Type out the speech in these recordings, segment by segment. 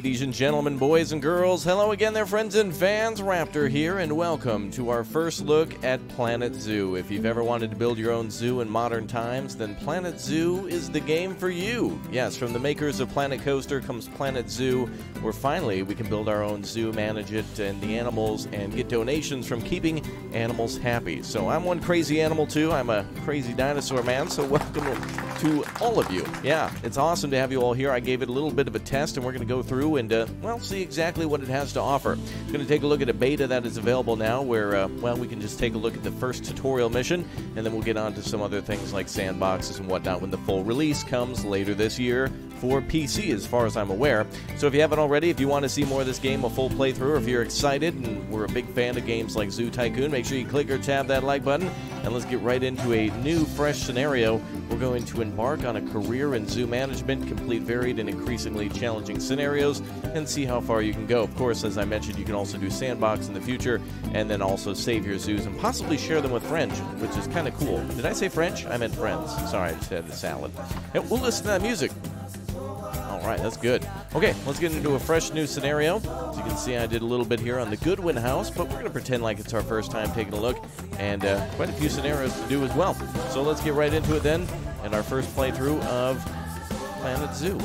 Ladies and gentlemen, boys and girls, hello again there, friends and fans. Raptor here, and welcome to our first look at Planet Zoo. If you've ever wanted to build your own zoo in modern times, then Planet Zoo is the game for you. Yes, from the makers of Planet Coaster comes Planet Zoo, where finally we can build our own zoo, manage it and the animals, and get donations from keeping animals happy. So I'm one crazy animal too. I'm a crazy dinosaur man, so welcome to all of you. Yeah, it's awesome to have you all here. I gave it a little bit of a test, and we're going to go through and, well, see exactly what it has to offer. I'm going to take a look at a beta that is available now where, well, we can just take a look at the first tutorial mission, and then we'll get on to some other things like sandboxes and whatnot when the full release comes later this year for PC, as far as I'm aware. So if you haven't already, if you want to see more of this game, a full playthrough, or if you're excited and we're a big fan of games like Zoo Tycoon, make sure you click or tab that like button, and let's get right into a new, fresh scenario. We're going to embark on a career in zoo management, complete varied and increasingly challenging scenarios, and see how far you can go. Of course, as I mentioned, you can also do sandbox in the future, and then also save your zoos and possibly share them with friends, which is kind of cool. Did I say French? I meant friends. Sorry, I just had the salad. And we'll listen to that music. All right, that's good. Okay, let's get into a fresh new scenario. As you can see, I did a little bit here on the Goodwin house, but we're going to pretend like it's our first time taking a look, and quite a few scenarios to do as well. So let's get right into it then, and our first playthrough of Planet Zoo.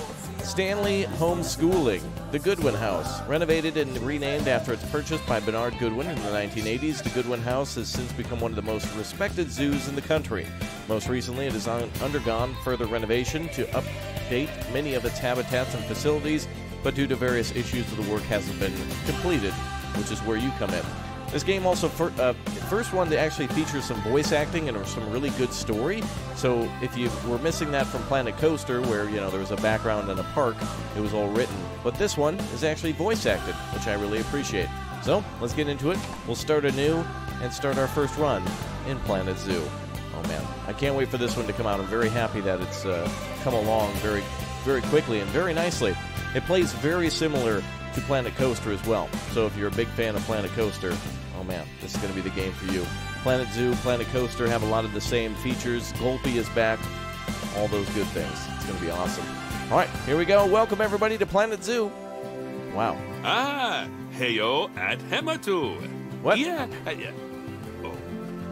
Stanley Homeschooling, the Goodwin House. Renovated and renamed after its purchase by Bernard Goodwin in the 1980s, the Goodwin House has since become one of the most respected zoos in the country. Most recently, it has undergone further renovation to update many of its habitats and facilities, but due to various issues, the work hasn't been completed, which is where you come in. This game also, first one to actually feature some voice acting and some really good story. So if you were missing that from Planet Coaster, where, you know, there was a background in a park, it was all written. But this one is actually voice acted, which I really appreciate. So let's get into it. We'll start anew and start our first run in Planet Zoo. Oh man, I can't wait for this one to come out. I'm very happy that it's come along very, very quickly and very nicely. It plays very similar to Planet Coaster as well. So if you're a big fan of Planet Coaster, oh man, this is going to be the game for you. Planet Zoo, Planet Coaster have a lot of the same features. Gulpy is back. All those good things. It's going to be awesome. All right, here we go. Welcome everybody to Planet Zoo. Wow. Ah, heyo at Hematu. What? Yeah.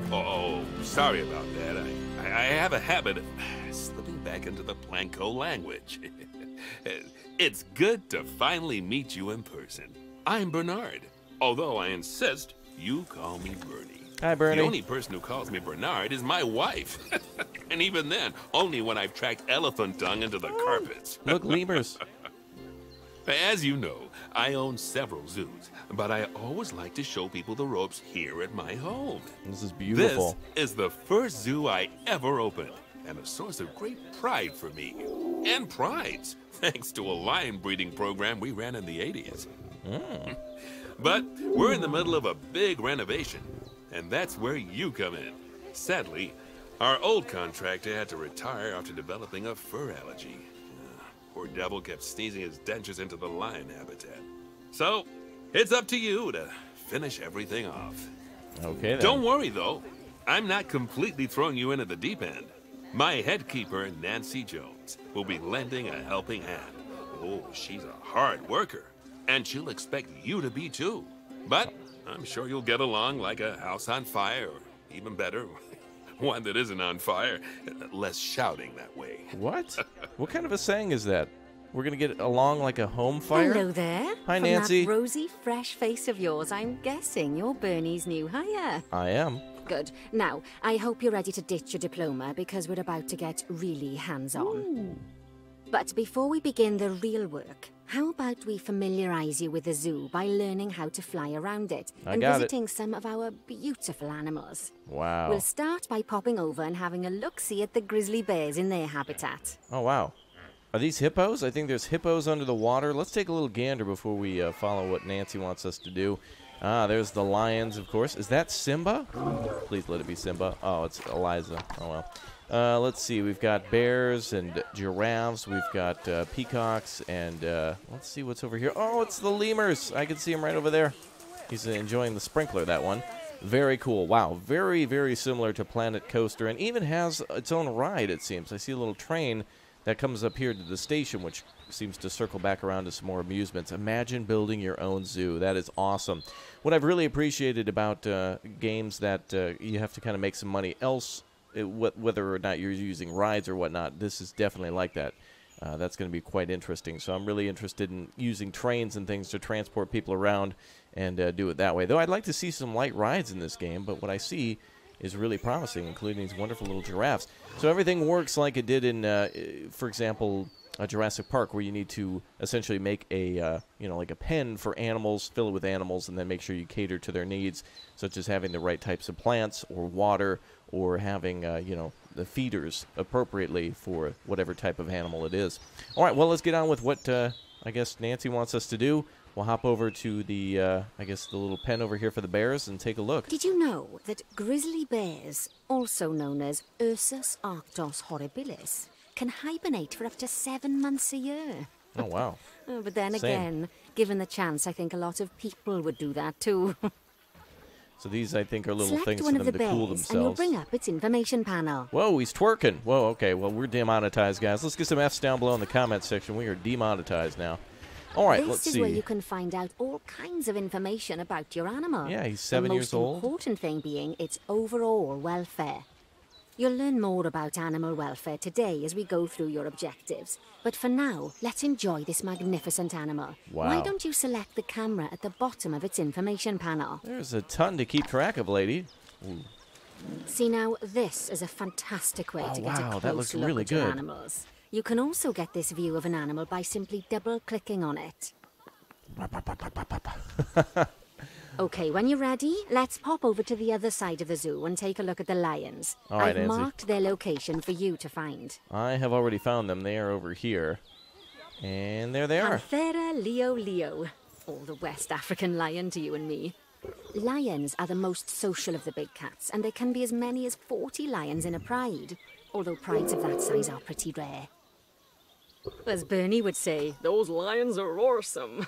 Oh, sorry about that. I have a habit of slipping back into the Planko language. It's good to finally meet you in person. I'm Bernard, although I insist you call me Bernie. Hi, Bernie. The only person who calls me Bernard is my wife. And even then, only when I've tracked elephant dung into the carpets. Look, lemurs. As you know, I own several zoos, but I always like to show people the ropes here at my home. This is beautiful. This is the first zoo I ever opened, and a source of great pride for me. And prides, thanks to a lion breeding program we ran in the 80s. But we're in the middle of a big renovation, and that's where you come in. Sadly, our old contractor had to retire after developing a fur allergy. Poor devil kept sneezing his dentures into the lion habitat. So, it's up to you to finish everything off. Okay, then. Don't worry, though. I'm not completely throwing you in at the deep end. My head keeper, Nancy Jones, will be lending a helping hand. Oh, she's a hard worker, and she'll expect you to be too. But I'm sure you'll get along like a house on fire, or even better, one that isn't on fire. Less shouting that way. What? What kind of a saying is that? We're going to get along like a home fire? Hello there. Hi, From Nancy. that rosy, fresh face of yours, I'm guessing you're Bernie's new hire. I am. Good. Now, I hope you're ready to ditch your diploma because we're about to get really hands-on. But before we begin the real work, how about we familiarize you with the zoo by learning how to fly around it and visiting some of our beautiful animals? Wow. We'll start by popping over and having a look-see at the grizzly bears in their habitat. Oh, wow. Are these hippos? I think there's hippos under the water. Let's take a little gander before we follow what Nancy wants us to do. Ah, there's the lions, of course. Is that Simba? Please let it be Simba. Oh, it's Eliza. Oh, well. Let's see. We've got bears and giraffes. We've got peacocks. And let's see what's over here. Oh, it's the lemurs. I can see him right over there. He's enjoying the sprinkler, that one. Very cool. Wow. Very, very similar to Planet Coaster. And even has its own ride, it seems. I see a little train that comes up here to the station, which seems to circle back around to some more amusements. Imagine building your own zoo. That is awesome. What I've really appreciated about games that you have to kind of make some money else, whether or not you're using rides or whatnot, this is definitely like that. That's going to be quite interesting. So I'm really interested in using trains and things to transport people around and do it that way. Though I'd like to see some light rides in this game, but what I see is really promising, including these wonderful little giraffes. So everything works like it did in, for example, Jurassic Park, where you need to essentially make a, like a pen for animals, fill it with animals, and then make sure you cater to their needs, such as having the right types of plants or water, or having, the feeders appropriately for whatever type of animal it is. All right, well, let's get on with what I guess Nancy wants us to do. We'll hop over to the, the little pen over here for the bears and take a look. Did you know that grizzly bears, also known as Ursus arctos horribilis, can hibernate for up to 7 months a year? Oh, wow. But then again, given the chance, I think a lot of people would do that too. So these, I think, are little Select things for one them of the to cool bears, and you'll themselves. bring up its information panel. Whoa, he's twerking. Whoa, okay. Well, we're demonetized, guys. Let's get some F's down below in the comments section. We are demonetized now. All right, let's see. This is where you can find out all kinds of information about your animal. Yeah, he's 7 years old. The most important thing being its overall welfare. You'll learn more about animal welfare today as we go through your objectives. But for now, let's enjoy this magnificent animal. Wow. Why don't you select the camera at the bottom of its information panel? There's a ton to keep track of, lady. Ooh. See now, this is a fantastic way to get a wow, close that looks look really at your good. animals. You can also get this view of an animal by simply double-clicking on it. Okay, when you're ready, let's pop over to the other side of the zoo and take a look at the lions. All right, I've Nancy. marked their location for you to find. I have already found them. They are over here. And there they are. Panthera leo, or the West African lion to you and me. Lions are the most social of the big cats, and there can be as many as 40 lions in a pride, although prides of that size are pretty rare. As Bernie would say, those lions are awesome.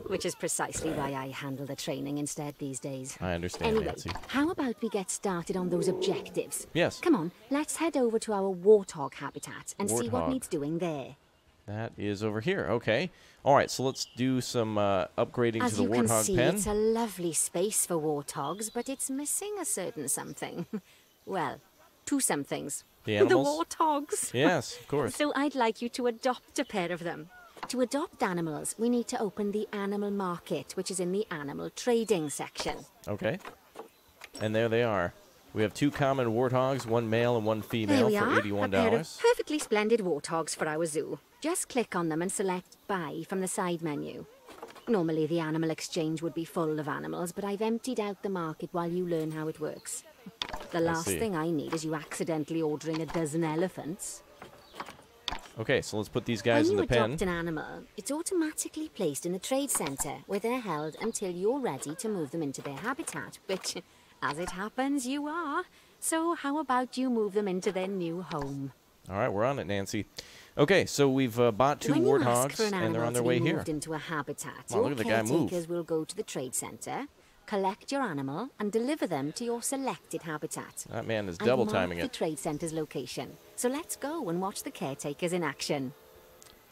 Which is precisely why I handle the training instead these days. I understand, Anyway, Nancy. how about we get started on those objectives? Yes. Come on, let's head over to our warthog habitat and see what Warthog. needs doing there. That is over here. Okay. All right, so let's do some upgrading As to the you can warthog see, pen. it's a lovely space for warthogs, but it's missing a certain something. Well, two somethings. The animals? The warthogs. Yes, of course. So I'd like you to adopt a pair of them. To adopt animals, we need to open the animal market, which is in the animal trading section. Okay. And there they are. We have 2 common warthogs, 1 male and 1 There female we for are, $81. a pair of perfectly splendid warthogs for our zoo. Just click on them and select Buy from the side menu. Normally the animal exchange would be full of animals, but I've emptied out the market while you learn how it works. The last see. thing I need is you accidentally ordering a dozen elephants. Okay, so let's put these guys in When the you pen. adopt an animal, it's automatically placed in the trade centre, where they're held until you're ready to move them into their habitat, which, as it happens, you are. So how about you move them into their new home? All right, we're on it, Nancy. Okay, so we've bought 2 When you ask warthogs, for an and they're animal on their to way be here. moved into a habitat, Wow, your look at the guy move. caretakers will go to the trade centre, collect your animal, and deliver them to your selected habitat. That man is I've double marked timing the it. trade centre's location. So let's go and watch the caretakers in action.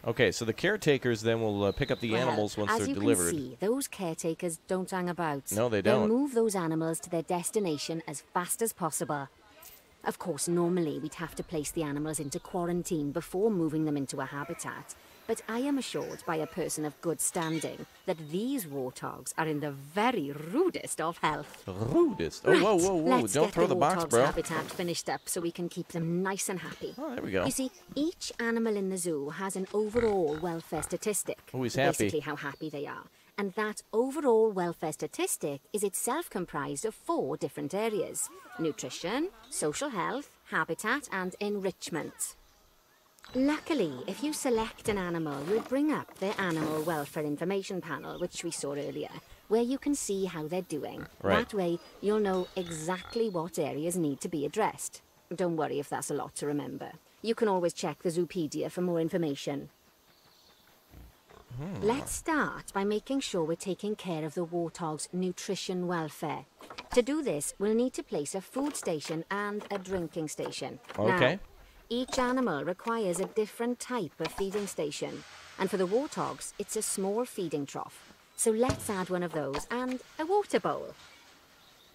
Okay, so the caretakers then will pick up the Well, animals once as they're you delivered. can see, those caretakers don't hang about. No, they They'll don't. move those animals to their destination as fast as possible. Of course, normally we'd have to place the animals into quarantine before moving them into a habitat. But I am assured by a person of good standing that these warthogs are in the very rudest of health. Rudest. Oh, Right, whoa, whoa, whoa. let's Don't get throw the box, warthog's bro. habitat finished up so we can keep them nice and happy. Oh, there we go. You see, each animal in the zoo has an overall welfare statistic. Oh, he's happy. Basically how happy they are. And that overall welfare statistic is itself comprised of 4 different areas: nutrition, social health, habitat, and enrichment. Luckily, if you select an animal, you'll bring up their animal welfare information panel, which we saw earlier, where you can see how they're doing. Right. That way, you'll know exactly what areas need to be addressed. Don't worry if that's a lot to remember. You can always check the Zoopedia for more information. Let's start by making sure we're taking care of the warthog's nutrition welfare. To do this, we'll need to place a food station and a drinking station. Okay. Now, Each animal requires a different type of feeding station. And for the warthogs, it's a small feeding trough. So let's add one of those and a water bowl.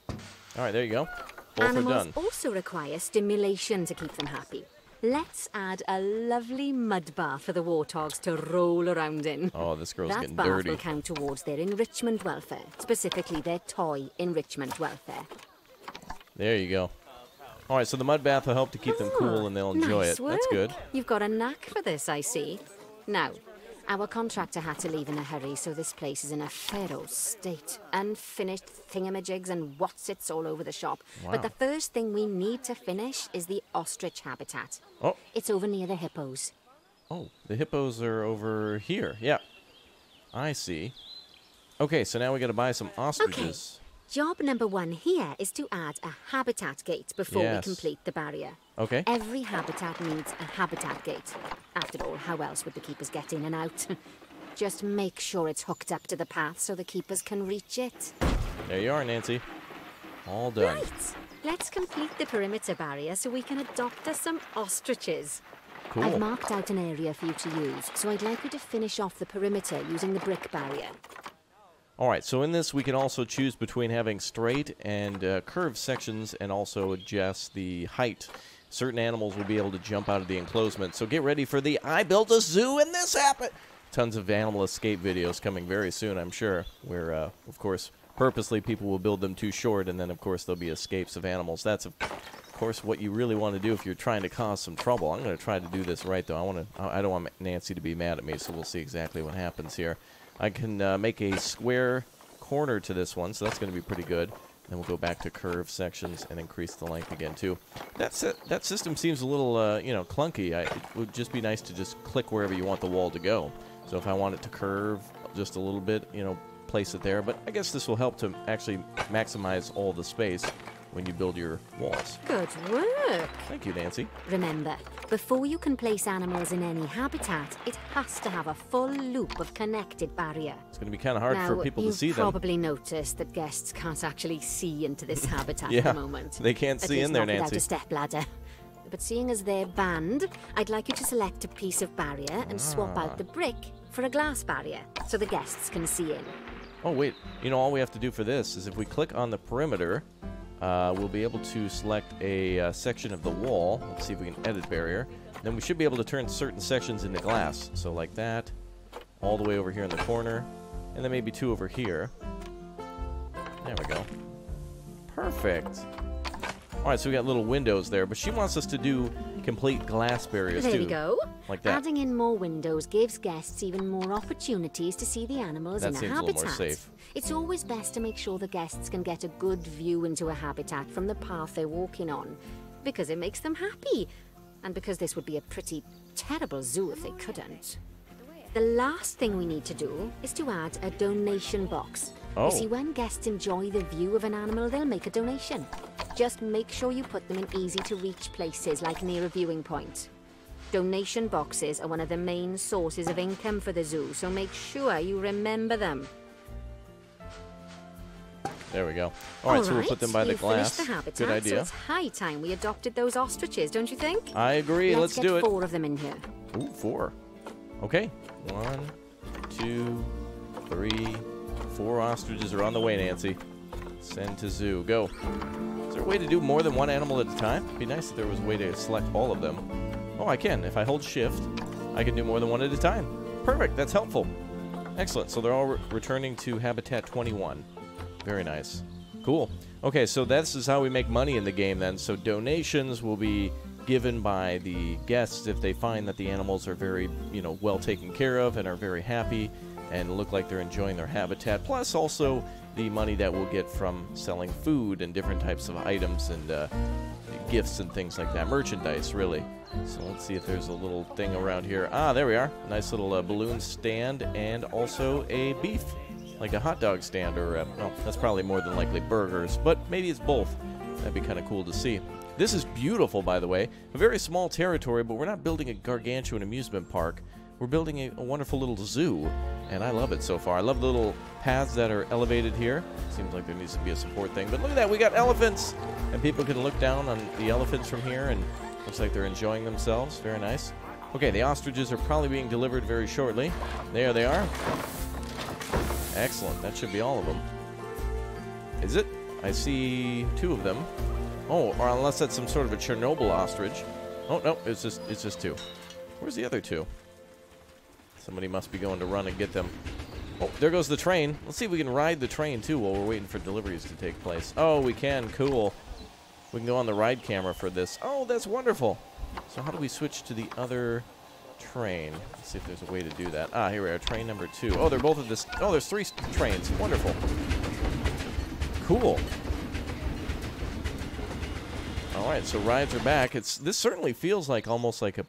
All right, there you go. Both Animals are done. also require stimulation to keep them happy. Let's add a lovely mud bath for the warthogs to roll around in. Oh, this girl's that getting bath dirty. will count towards their enrichment welfare, specifically their toy enrichment welfare. There you go. All right, so the mud bath will help to keep them cool and they'll enjoy Nice it. That's good. You've got a knack for this, I see. Now, our contractor had to leave in a hurry, so this place is in a feral state. Unfinished thingamajigs and whatsits all over the shop. Wow. But the first thing we need to finish is the ostrich habitat. Oh, It's over near the hippos. oh, the hippos are over here. Yeah, I see. Okay, so now we got to buy some ostriches. Job number 1 here is to add a habitat gate before Yes. we complete the barrier. Okay. Every habitat needs a habitat gate. After all, how else would the keepers get in and out? Just make sure it's hooked up to the path so the keepers can reach it. There you are, Nancy. All done. Right. Let's complete the perimeter barrier so we can adopt us some ostriches. Cool. I've marked out an area for you to use, so I'd like you to finish off the perimeter using the brick barrier. All right, so in this we can also choose between having straight and curved sections and also adjust the height. Certain animals will be able to jump out of the enclosement, so get ready for the I built a zoo and this happened. Tons of animal escape videos coming very soon, I'm sure, where, of course, purposely people will build them too short, and then, of course, there'll be escapes of animals. That's, of course, what you really want to do if you're trying to cause some trouble. I'm going to try to do this right, though. I don't want Nancy to be mad at me, so we'll see exactly what happens here. I can make a square corner to this one, so that's going to be pretty good. Then we'll go back to curved sections and increase the length again, too. That system seems a little, clunky. It would just be nice to just click wherever you want the wall to go. So if I want it to curve just a little bit, place it there. But I guess this will help to actually maximize all the space when you build your walls. Good work. Thank you, Nancy. Remember, before you can place animals in any habitat, it has to have a full loop of connected barrier. It's going to be kind of hard for people to see you've them. probably noticed that guests can't actually see into this habitat Yeah, at the moment. they can't At see least in there, not without Nancy. a stepladder. But seeing as they're banned, I'd like you to select a piece of barrier and swap out the brick for a glass barrier so the guests can see in. Oh, wait. All we have to do for this is if we click on the perimeter, we'll be able to select a section of the wall. Let's see if we can edit barrier. Then we should be able to turn certain sections into glass. So like that, all the way over here in the corner, and then maybe 2 over here. There we go. Perfect. All right, so we got little windows there, but she wants us to do complete glass barriers too. There we go. Like that. Adding in more windows gives guests even more opportunities to see the animals That in a seems a habitat. little more safe. It's always best to make sure the guests can get a good view into a habitat from the path they're walking on, because it makes them happy, and because this would be a pretty terrible zoo if they couldn't. The last thing we need to do is to add a donation box. Oh. You see, when guests enjoy the view of an animal, they'll make a donation. Just make sure you put them in easy-to-reach places, like near a viewing point. Donation boxes are one of the main sources of income for the zoo, so make sure you remember them. There we go. All right, so we'll put them by the You've glass. finished the habitat, Good idea. So it's high time we adopted those ostriches, don't you think? I agree. Let's get do it. 4 of them in here. Ooh, 4. Okay. 1, 2, 3, 4 ostriches are on the way, Nancy. Send to zoo. Go. Is there a way to do more than one animal at a time? It'd be nice if there was a way to select all of them. Oh, I can. If I hold shift, I can do more than one at a time. Perfect. That's helpful. Excellent. So they're all returning to Habitat 21. Very nice. Cool. Okay, so this is how we make money in the game then. So donations will be given by the guests if they find that the animals are very, well taken care of and are very happy and look like they're enjoying their habitat. Plus also the money that we'll get from selling food and different types of items and gifts and things like that. Merchandise, really. So let's see if there's a little thing around here. Ah, there we are. Nice little balloon stand and also a beef, like a hot dog stand, or, well, that's probably more than likely burgers, but maybe it's both. That'd be kind of cool to see. This is beautiful, by the way. A very small territory, but we're not building a gargantuan amusement park. We're building a wonderful little zoo, and I love it so far. I love the little paths that are elevated here. Seems like there needs to be a support thing, but look at that. We got elephants, and people can look down on the elephants from here, and Looks like they're enjoying themselves. Very nice. Okay, the ostriches are probably being delivered very shortly. There they are. Excellent. That should be all of them. Is it? I see 2 of them. Oh, or unless that's some sort of a Chernobyl ostrich. Oh, no, it's just 2. Where's the other 2? Somebody must be going to run and get them. Oh, there goes the train. Let's see if we can ride the train, too, while we're waiting for deliveries to take place. Oh, we can. Cool. We can go on the ride camera for this. Oh, that's wonderful. So how do we switch to the other train? Let's see if there's a way to do that. Ah, here we are. Train number 2. Oh, they're both of this. Oh, there's 3 trains. Wonderful. Cool. All right, so rides are back. This certainly feels like almost like a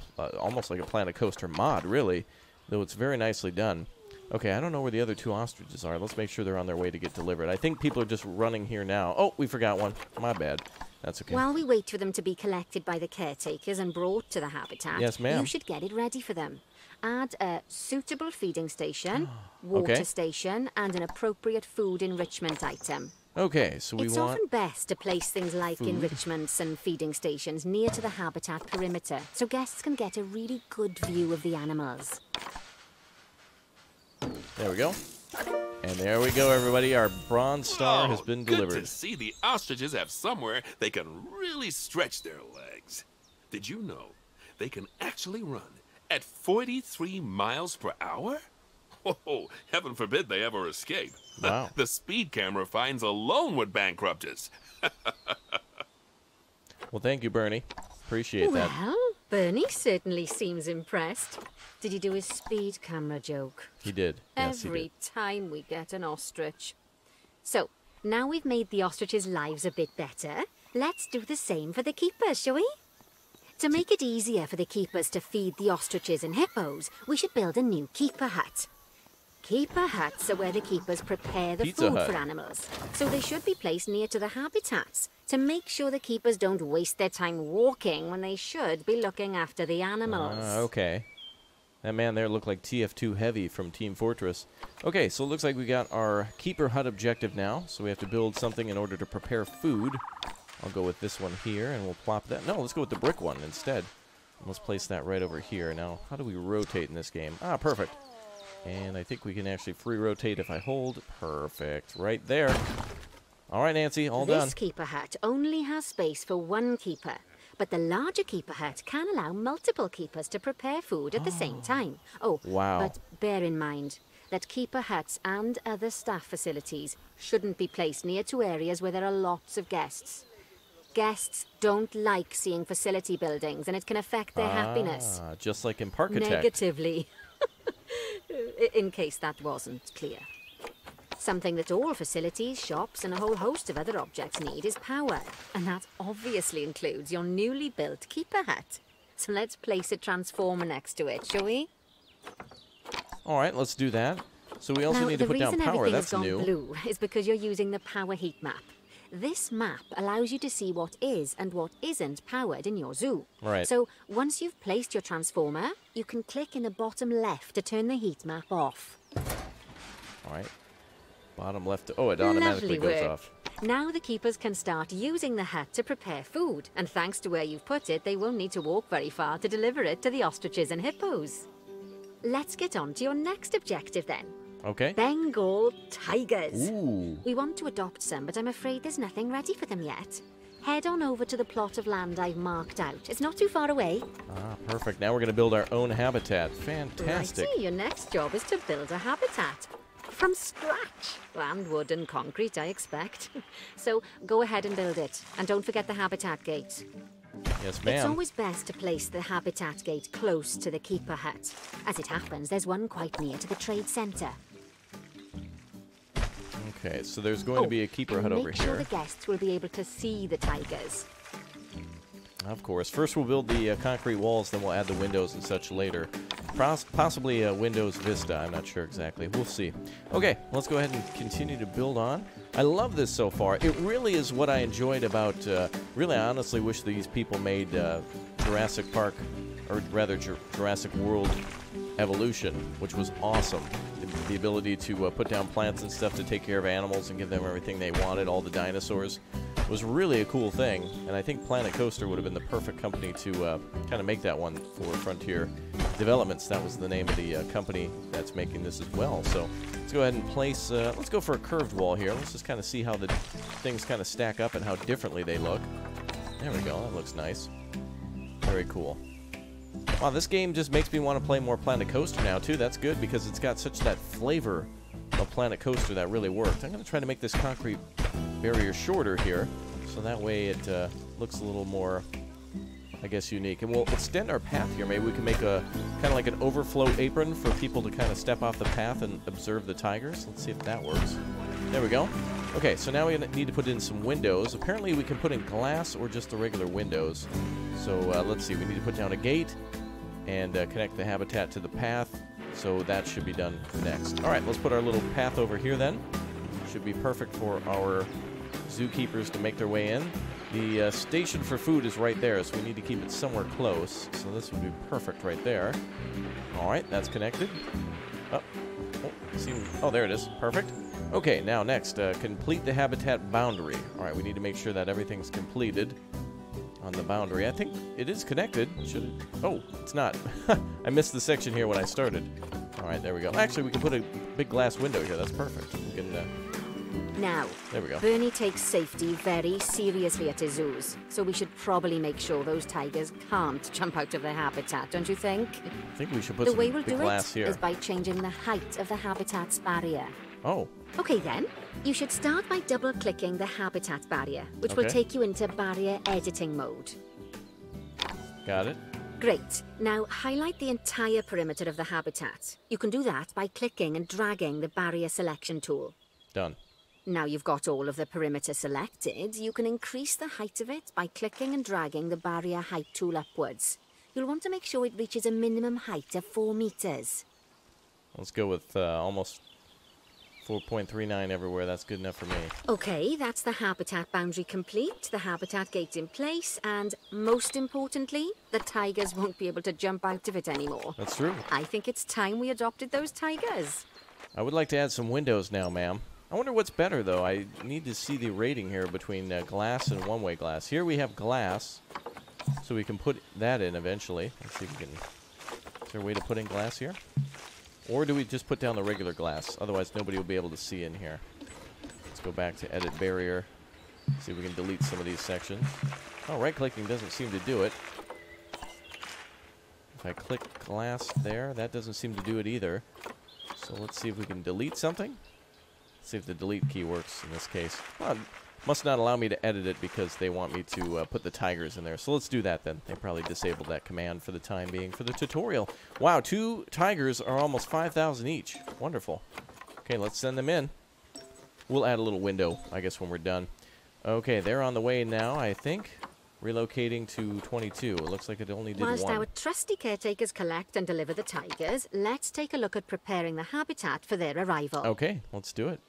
Planet Coaster mod, really, though it's very nicely done. Okay, I don't know where the other 2 ostriches are. Let's make sure they're on their way to get delivered. I think people are just running here now. Oh, we forgot one. My bad. That's okay. While we wait for them to be collected by the caretakers and brought to the habitat, yes, ma'am. You should get it ready for them. Add a suitable feeding station, water station, and an appropriate food enrichment item. Okay, so we It's often best to place things like enrichments and feeding stations near to the habitat perimeter, so guests can get a really good view of the animals. There we go. And there we go, everybody. Our Bronze Star has been delivered. Good to see the ostriches have somewhere they can really stretch their legs. Did you know they can actually run at 43 miles per hour? Oh, heaven forbid they ever escape. Wow. The speed camera fines alone would bankrupt us. Well, thank you, Bernie. Appreciate that. Well, Bernie certainly seems impressed. Did he do his speed camera joke? He did. Yes, Every he did. time we get an ostrich. So, now we've made the ostriches' lives a bit better, let's do the same for the keepers, shall we? To make it easier for the keepers to feed the ostriches and hippos, we should build a new keeper hut. Keeper huts are where the keepers prepare the Pizza food Hut. for animals, so they should be placed near to the habitats to make sure the keepers don't waste their time walking when they should be looking after the animals. Okay. That man there looked like TF2 Heavy from Team Fortress. Okay, so it looks like we got our Keeper Hut objective now, so we have to build something in order to prepare food. I'll go with this one here, and we'll plop that. No, let's go with the brick one instead. Let's place that right over here. Now, how do we rotate in this game? Ah, perfect. And I think we can actually free rotate if I hold. Perfect. Right there. All right, Nancy, all done. This keeper hut only has space for 1 keeper, but the larger keeper hut can allow multiple keepers to prepare food at the same time. Oh, Wow. but bear in mind that keeper huts and other staff facilities shouldn't be placed near to areas where there are lots of guests. Guests don't like seeing facility buildings, and it can affect their happiness. Just like in Parkitect. Negatively. In case that wasn't clear. Something that all facilities, shops, and a whole host of other objects need is power. And that obviously includes your newly built keeper hut. So let's place a transformer next to it, shall we? All right, let's do that. So we also Now, need to the put down reason power. everything That's has gone new. blue is because you're using the power heat map. This map allows you to see what is and what isn't powered in your zoo. Right. So once you've placed your transformer, you can click in the bottom left to turn the heat map off. All right. Bottom left. Oh, it automatically Lovely goes work. off. Now the keepers can start using the hut to prepare food, and thanks to where you've put it, they won't need to walk very far to deliver it to the ostriches and hippos. Let's get on to your next objective then. Okay. Bengal tigers. Ooh. We want to adopt some, but I'm afraid there's nothing ready for them yet. Head on over to the plot of land I've marked out. It's not too far away. Ah, perfect. Now we're going to build our own habitat. Fantastic. Righty, your next job is to build a habitat. From scratch. Land, wood and concrete, I expect. So go ahead and build it. And don't forget the habitat gate. Yes, It's ma'am. always best to place the habitat gate close to the keeper hut. As it happens, there's one quite near to the trade centre. Okay, so there's going to be a keeper hut over Make sure here. the guests will be able to see the tigers. Of course. First, we'll build the concrete walls, then we'll add the windows and such later. Possibly a Windows Vista. I'm not sure exactly. We'll see. Okay, let's go ahead and continue to build on. I love this so far. It really is what I enjoyed about... really, I honestly wish these people made Jurassic Park, or rather Jurassic World Evolution, which was awesome. the ability to put down plants and stuff to take care of animals and give them everything they wanted, all the dinosaurs, was really a cool thing. And I think Planet Coaster would have been the perfect company to kind of make that one for Frontier Developments. That was the name of the company that's making this as well. So let's go ahead and place, let's go for a curved wall here. Let's just kind of see how the things kind of stack up and how differently they look. There we go, that looks nice. Very cool. Wow, this game just makes me want to play more Planet Coaster now, too. That's good, because it's got such that flavor of Planet Coaster that really worked. I'm going to try to make this concrete barrier shorter here, so that way it looks a little more, I guess, unique. And we'll extend our path here. Maybe we can make a kind of like an overflow apron for people to kind of step off the path and observe the tigers. Let's see if that works. There we go. Okay, so now we need to put in some windows. Apparently we can put in glass or just the regular windows. So let's see, we need to put down a gate and connect the habitat to the path. So that should be done next. All right, let's put our little path over here then. Should be perfect for our zookeepers to make their way in. The station for food is right there, so we need to keep it somewhere close. So this would be perfect right there. All right, that's connected. Oh, there it is. Perfect. Okay, now next, complete the habitat boundary. All right, we need to make sure that everything's completed on the boundary. I think it is connected. Should it? Oh, it's not. I missed the section here when I started. All right, there we go. Actually, we can put a big glass window here. That's perfect. We can, now, there we go. Bernie takes safety very seriously at his zoos, so we should probably make sure those tigers can't jump out of their habitat, don't you think? I think we should put the some way we'll big do glass it here. is by changing the height of the habitat's barrier. Oh. Okay then, you should start by double-clicking the habitat barrier, which will take you into barrier editing mode. Got it. Great. Now highlight the entire perimeter of the habitat. You can do that by clicking and dragging the barrier selection tool. Done. Now you've got all of the perimeter selected, you can increase the height of it by clicking and dragging the barrier height tool upwards. You'll want to make sure it reaches a minimum height of 4 meters. Let's go with almost 4.39 everywhere. That's good enough for me. Okay, that's the habitat boundary complete, the habitat gate in place, and most importantly, the tigers won't be able to jump out of it anymore. That's true. I think it's time we adopted those tigers. I would like to add some windows now, ma'am. I wonder what's better, though. I need to see the rating here between glass and one-way glass. Here we have glass, so we can put that in eventually. Let's see if we can... Is there a way to put in glass here? Or do we just put down the regular glass? Otherwise, nobody will be able to see in here. Let's go back to Edit Barrier. See if we can delete some of these sections. Oh, right-clicking doesn't seem to do it. If I click glass there, that doesn't seem to do it either. So let's see if we can delete something. See if the delete key works in this case. Well, must not allow me to edit it because they want me to put the tigers in there. So let's do that then. They probably disabled that command for the time being for the tutorial. Wow, 2 tigers are almost 5,000 each. Wonderful. Okay, let's send them in. We'll add a little window, I guess, when we're done. Okay, they're on the way now, I think. Relocating to 22. It looks like it only did Whilst 1. our trusty caretakers collect and deliver the tigers, let's take a look at preparing the habitat for their arrival. Okay, let's do it.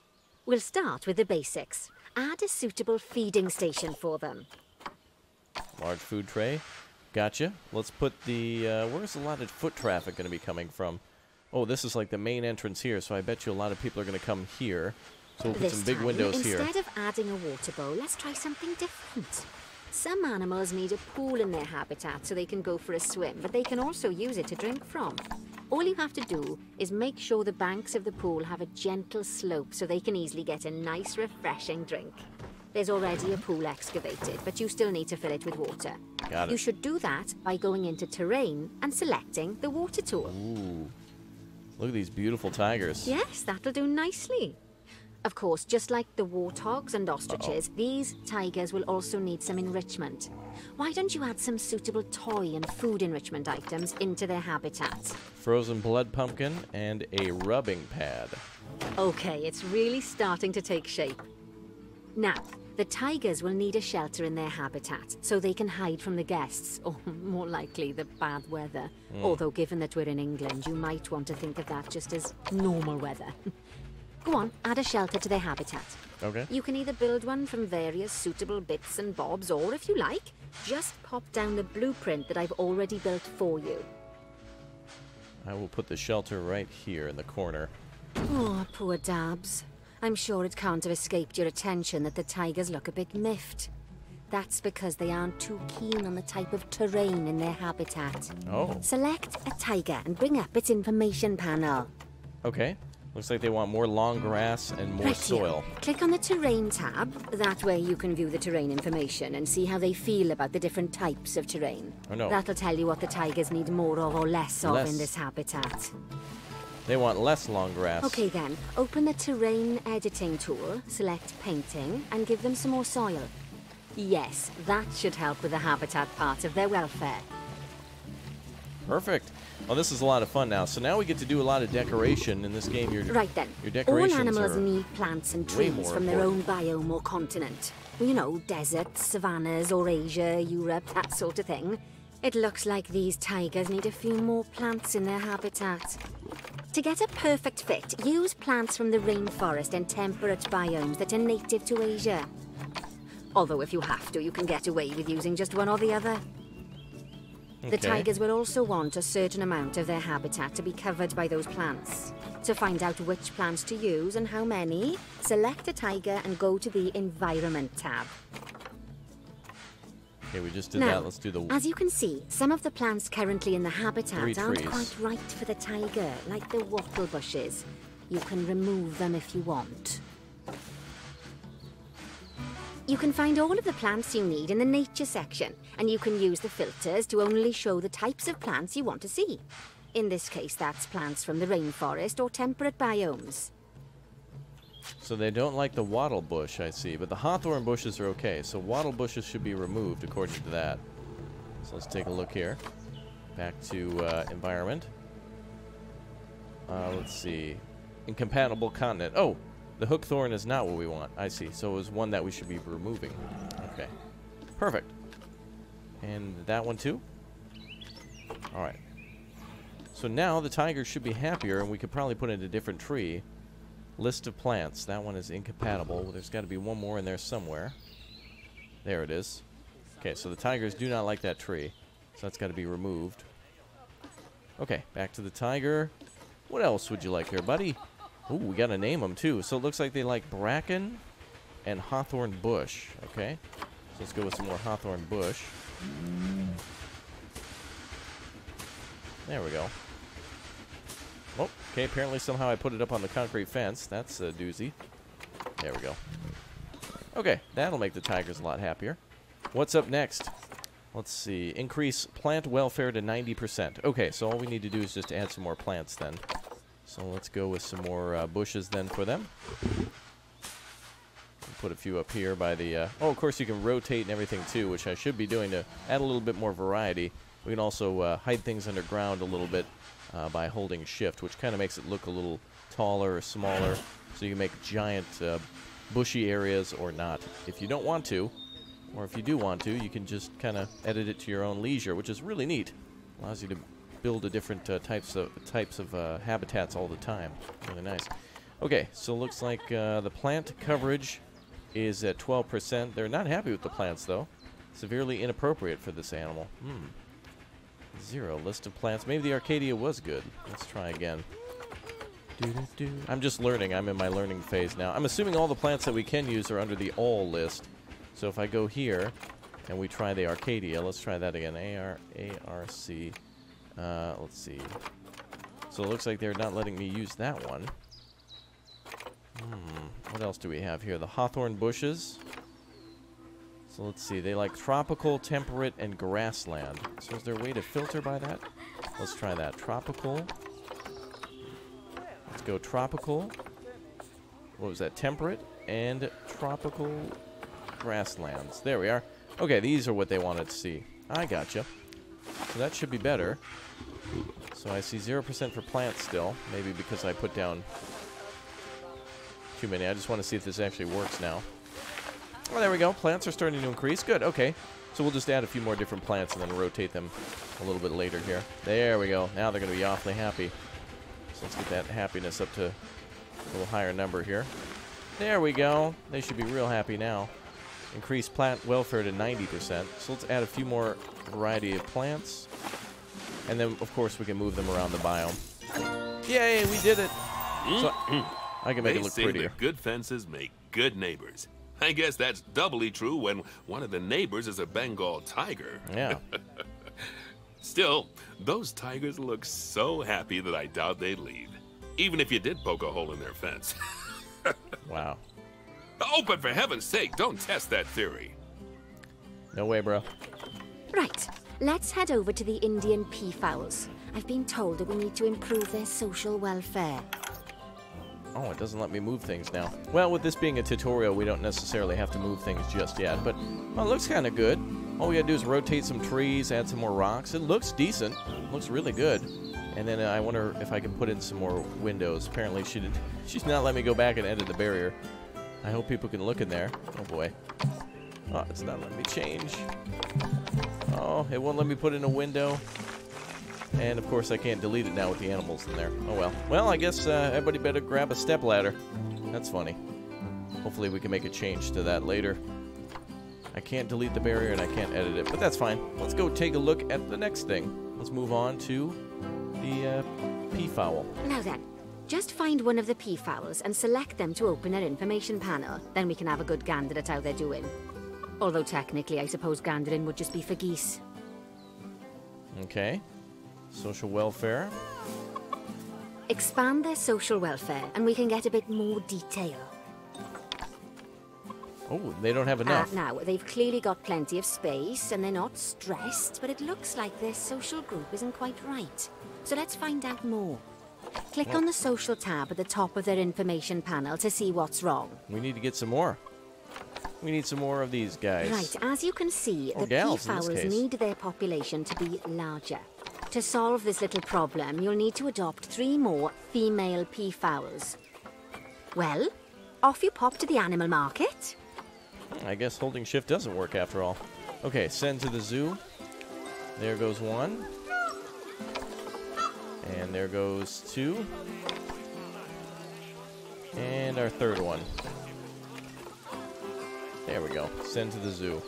We'll start with the basics. Add a suitable feeding station for them. Large food tray. Gotcha. Let's put the... where's a lot of foot traffic going to be coming from? Oh, this is like the main entrance here, so I bet you a lot of people are going to come here. So we'll put some big windows here. Instead of adding a water bowl, let's try something different. Some animals need a pool in their habitat so they can go for a swim, but they can also use it to drink from. All you have to do is make sure the banks of the pool have a gentle slope so they can easily get a nice, refreshing drink. There's already a pool excavated, but you still need to fill it with water. Got it. You should do that by going into Terrain and selecting the water tool. Ooh. Look at these beautiful tigers. Yes, that'll do nicely. Of course, just like the warthogs and ostriches, these tigers will also need some enrichment. Why don't you add some suitable toy and food enrichment items into their habitats? Frozen blood pumpkin and a rubbing pad. Okay, it's really starting to take shape. Now, the tigers will need a shelter in their habitat so they can hide from the guests, or more likely the bad weather. Although given that we're in England, you might want to think of that just as normal weather. Go on, add a shelter to their habitat. Okay. You can either build one from various suitable bits and bobs, or if you like, just pop down the blueprint that I've already built for you. I will put the shelter right here in the corner. Oh, poor Dabs. I'm sure it can't have escaped your attention that the tigers look a bit miffed. That's because they aren't too keen on the type of terrain in their habitat. Oh. Select a tiger and bring up its information panel. Okay. Looks like they want more long grass and more soil. Click on the Terrain tab. That way you can view the terrain information and see how they feel about the different types of terrain. Oh, no. That'll tell you what the tigers need more of or less of in this habitat. They want less long grass. Okay then, open the Terrain Editing tool, select Painting, and give them some more soil. Yes, that should help with the habitat part of their welfare. Perfect. Well, this is a lot of fun now. So now we get to do a lot of decoration in this game. Right then. Your decorations all animals are need plants and way trees more from their own important. biome or continent. You know, deserts, savannas, or Asia, Europe, that sort of thing. It looks like these tigers need a few more plants in their habitat. To get a perfect fit, use plants from the rainforest and temperate biomes that are native to Asia. Although if you have to, you can get away with using just one or the other. The tigers will also want a certain amount of their habitat to be covered by those plants. To find out which plants to use and how many, select a tiger and go to the Environment tab. Okay, we just did Now, that. Let's do the... As you can see, some of the plants currently in the 3 habitat aren't trees. quite right for the tiger, like the wattle bushes. You can remove them if you want. You can find all of the plants you need in the nature section, and you can use the filters to only show the types of plants you want to see. In this case, that's plants from the rainforest or temperate biomes. So they don't like the wattle bush, I see, but the hawthorn bushes are okay. So wattle bushes should be removed according to that. So let's take a look here. Back to environment. Let's see. Incompatible continent. Oh, the hookthorn is not what we want. I see. So it was one that we should be removing. Okay. Perfect. And that one too? Alright. So now the tigers should be happier, and we could probably put in a different tree. List of plants. That one is incompatible. Well, there's got to be one more in there somewhere. There it is. Okay, so the tigers do not like that tree. So that's got to be removed. Okay, back to the tiger. What else would you like here, buddy? Ooh, we got to name them, too. So it looks like they like bracken and hawthorn bush. Okay, so let's go with some more hawthorn bush. There we go. Oh, okay, apparently somehow I put it up on the concrete fence. That's a doozy. There we go. Okay, that'll make the tigers a lot happier. What's up next? Let's see. Increase plant welfare to 90%. Okay, so all we need to do is just add some more plants then. So let's go with some more bushes then for them. Put a few up here by the... oh, of course you can rotate and everything too, which I should be doing to add a little bit more variety. We can also hide things underground a little bit by holding shift, which kind of makes it look a little taller or smaller. So you can make giant bushy areas or not. If you don't want to, or if you do want to, you can just kind of edit it to your own leisure, which is really neat. Allows you to build a different types of habitats all the time. Really nice. Okay, so looks like the plant coverage is at 12%. They're not happy with the plants, though. Severely inappropriate for this animal. 0. List of plants. Maybe the Arcadia was good. Let's try again. I'm just learning. I'm in my learning phase now. I'm assuming all the plants that we can use are under the all list. So if I go here and we try the Arcadia, let's try that again. A-R-A-R-C. Let's see. So it looks like they're not letting me use that one. What else do we have here? The hawthorn bushes. So let's see. They like tropical, temperate, and grassland. So is there a way to filter by that? Let's try that. Tropical. Let's go tropical. What was that? Temperate and tropical grasslands. There we are. Okay, these are what they wanted to see. I gotcha. So that should be better. So I see 0% for plants still. Maybe because I put down too many. I just want to see if this actually works now. Oh, there we go. Plants are starting to increase. Good. Okay. So we'll just add a few more different plants and then rotate them a little bit later here. There we go. Now they're going to be awfully happy. So let's get that happiness up to a little higher number here. There we go. They should be real happy now. Increase plant welfare to 90%. So let's add a few more variety of plants. And then, of course, we can move them around the biome. Yay, we did it. So I can make it look They say prettier. that good fences make good neighbors. I guess that's doubly true when one of the neighbors is a Bengal tiger. Yeah. Still, those tigers look so happy that I doubt they'd leave, even if you did poke a hole in their fence. Wow. Oh, but for heaven's sake, don't test that theory. No way, bro. Right, let's head over to the Indian peafowls. I've been told that we need to improve their social welfare. Oh, it doesn't let me move things now. Well, with this being a tutorial, we don't necessarily have to move things just yet, but well, it looks kind of good. All we gotta do is rotate some trees, add some more rocks. It looks decent. It looks really good. And then I wonder if I can put in some more windows. Apparently she's not letting me go back and edit the barrier. I hope people can look in there. Oh boy. Oh, it's not letting me change. Oh, it won't let me put in a window. And, of course, I can't delete it now with the animals in there. Oh, well. Well, I guess everybody better grab a stepladder. That's funny. Hopefully we can make a change to that later. I can't delete the barrier and I can't edit it, but that's fine. Let's go take a look at the next thing. Let's move on to the peafowl. Now then, just find one of the peafowls and select them to open their information panel. Then we can have a good gander at how they're doing. Although technically, I suppose gandering would just be for geese. Okay. Social welfare. Expand their social welfare, and we can get a bit more detail. Oh, they don't have enough. Now, they've clearly got plenty of space, and they're not stressed, but it looks like their social group isn't quite right. So let's find out more. Click on the social tab at the top of their information panel to see what's wrong. We need to get some more. We need some more of these guys. Right, as you can see, Or the gals in this peafowls case. need their population to be larger. To solve this little problem, you'll need to adopt 3 more female peafowls. Well, off you pop to the animal market. I guess holding shift doesn't work after all. Okay, send to the zoo. There goes 1. And there goes 2. And our 3rd one. There we go. Send to the zoo.